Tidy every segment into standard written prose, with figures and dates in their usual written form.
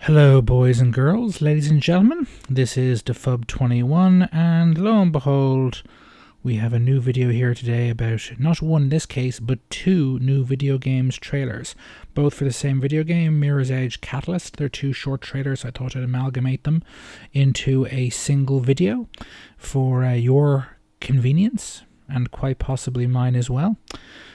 Hello boys and girls, ladies and gentlemen, this is Defub21 and lo and behold we have a new video here today about not one in this case but two new video games trailers, both for the same video game, Mirror's Edge Catalyst. They're two short trailers, so I thought I'd amalgamate them into a single video for your convenience and quite possibly mine as well.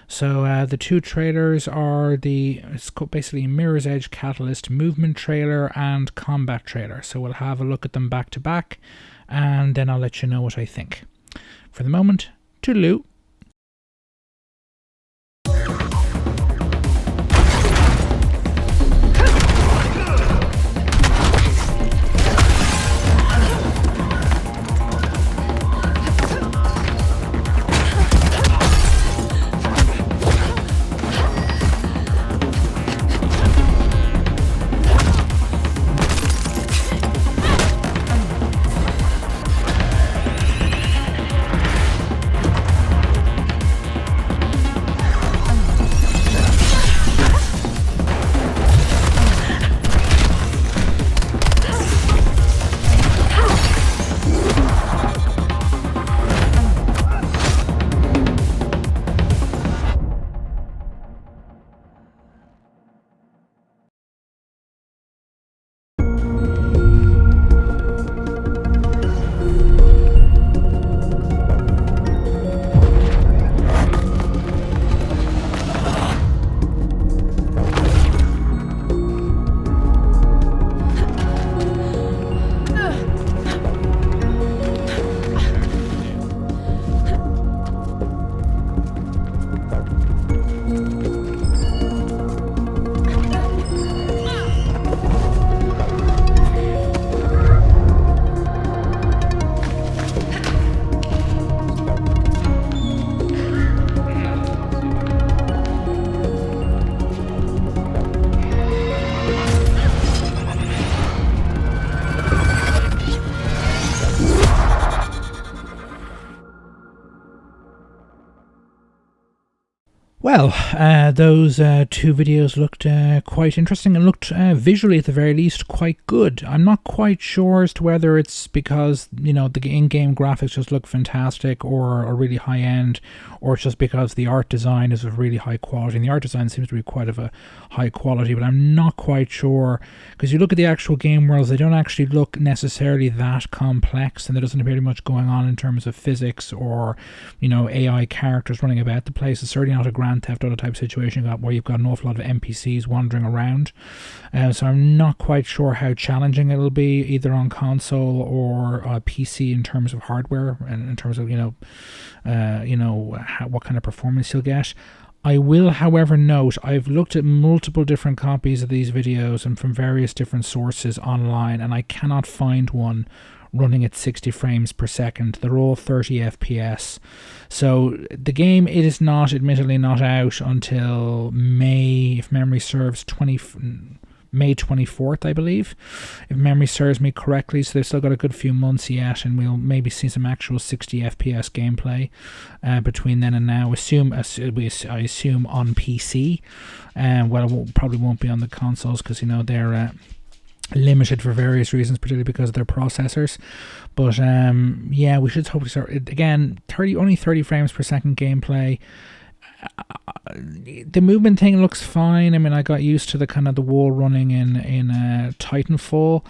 So the two trailers are it's basically Mirror's Edge Catalyst movement trailer and combat trailer. So we'll have a look at them back to back and then I'll let you know what I think. For the moment, toodaloo. Well, those two videos looked quite interesting and looked visually, at the very least, quite good. I'm not quite sure as to whether it's because, you know, the in-game graphics just look fantastic or are really high-end, or it's just because the art design is of really high quality. And the art design seems to be quite of a high quality, but I'm not quite sure, because you look at the actual game worlds, they don't actually look necessarily that complex, and there doesn't appear to be much going on in terms of physics or, you know, AI characters running about the place. It's certainly not a Grand Theft Auto type situation where you've got an awful lot of NPCs wandering around. So I'm not quite sure how challenging it'll be, either on console or PC in terms of hardware and in terms of what kind of performance you'll get. I will, however, note I've looked at multiple different copies of these videos and from various different sources online, and I cannot find one running at 60 frames per second. They're all 30 FPS. So the game, it is not, admittedly, not out until May, if memory serves, May 24th, I believe, if memory serves me correctly. So they've still got a good few months yet, and we'll maybe see some actual 60 FPS gameplay between then and now. I assume on PC. Well, it probably won't be on the consoles because, you know, they're limited for various reasons, particularly because of their processors. But yeah, we should hopefully start again. Only 30 frames per second gameplay. The movement thing looks fine. I mean, I got used to the kind of the wall running in Titanfall,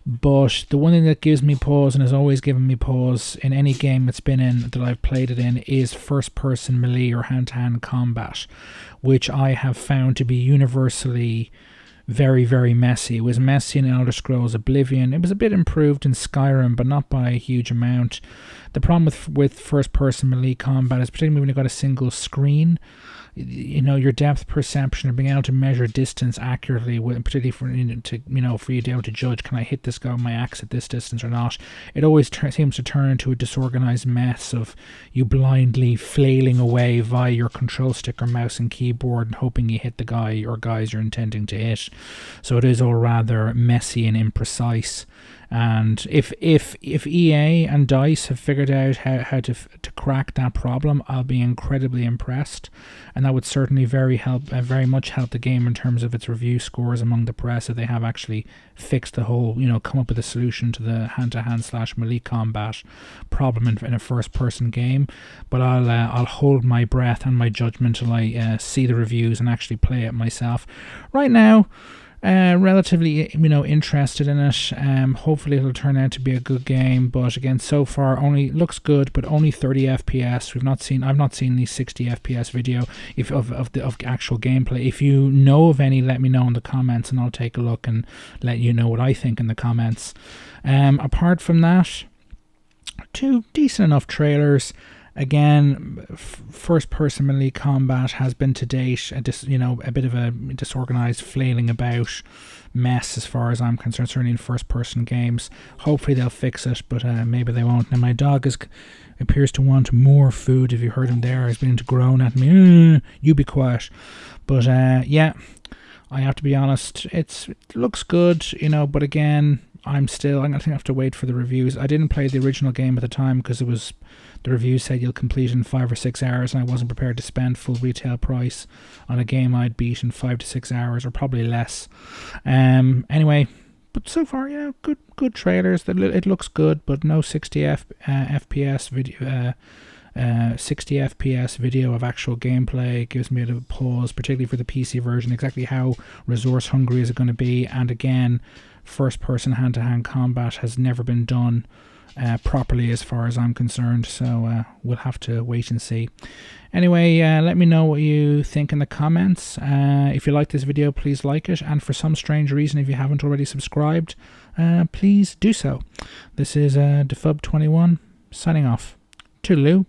but the one thing that gives me pause and has always given me pause in any game it's been in that I've played it in is first person melee or hand-to-hand combat, which I have found to be universally very, very messy. It was messy in Elder Scrolls Oblivion. It was a bit improved in Skyrim, but not by a huge amount. The problem with first-person melee combat is, particularly when you've got a single screen, you know, your depth perception of being able to measure distance accurately, particularly for you to be able to judge, can I hit this guy with my axe at this distance or not? It always seems to turn into a disorganized mess of you blindly flailing away via your control stick or mouse and keyboard and hoping you hit the guy or guys you're intending to hit. So it is all rather messy and imprecise. And if EA and DICE have figured out how to crack that problem, I'll be incredibly impressed, and that would certainly very much help the game in terms of its review scores among the press, if they have actually fixed the whole, come up with a solution to the hand-to-hand / melee combat problem in a first-person game. But I'll hold my breath and my judgment till I see the reviews and actually play it myself. Right now, relatively interested in it. Hopefully it'll turn out to be a good game, but again, so far only looks good, but only 30 FPS. I've not seen the 60 FPS video of actual gameplay. If you know of any, let me know in the comments and I'll take a look and let you know what I think in the comments. Apart from that, 2 decent enough trailers. Again, first-person melee combat has been to date a bit of a disorganized, flailing about mess as far as I'm concerned, certainly in first-person games. Hopefully they'll fix it, but maybe they won't. Now my dog appears to want more food. If you heard him there, he's beginning to groan at me. You be quiet. But yeah, I have to be honest. It looks good, but again, I'm going to have to wait for the reviews. I didn't play the original game at the time because the reviews said you'll complete in 5 or 6 hours, and I wasn't prepared to spend full retail price on a game I'd beat in 5 to 6 hours, or probably less. Anyway, but so far, yeah, good trailers. It looks good, but no 60 FPS video. 60 FPS video of actual gameplay gives me a pause, particularly for the PC version. Exactly how resource hungry is it going to be? And again, first person hand-to-hand combat has never been done properly as far as I'm concerned, so we'll have to wait and see. Anyway, let me know what you think in the comments. If you like this video, please like it, and for some strange reason, if you haven't already subscribed, please do so. This is Defub21 signing off. Toodaloo.